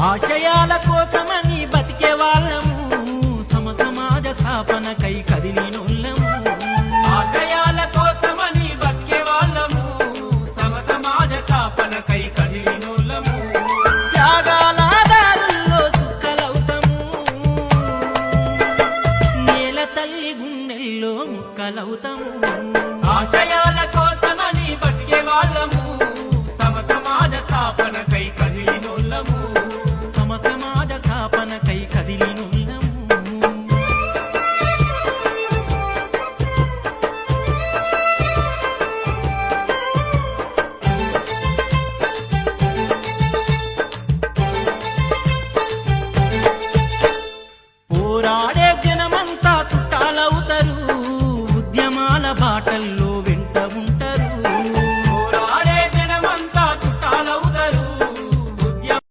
ఆశయాల కోసమని బతికే వాళ్ళము సమాజ స్థాపనకై కదిలినోళ్ళము ఆశయాల కోసమని బతికే వాళ్ళము సమాజ స్థాపనకై కదిలినోళ్ళము త్యాగాల దారుల్లో సుక్కలవుతాము నేల తల్లి గుండెల్లో ముక్కలవుతాము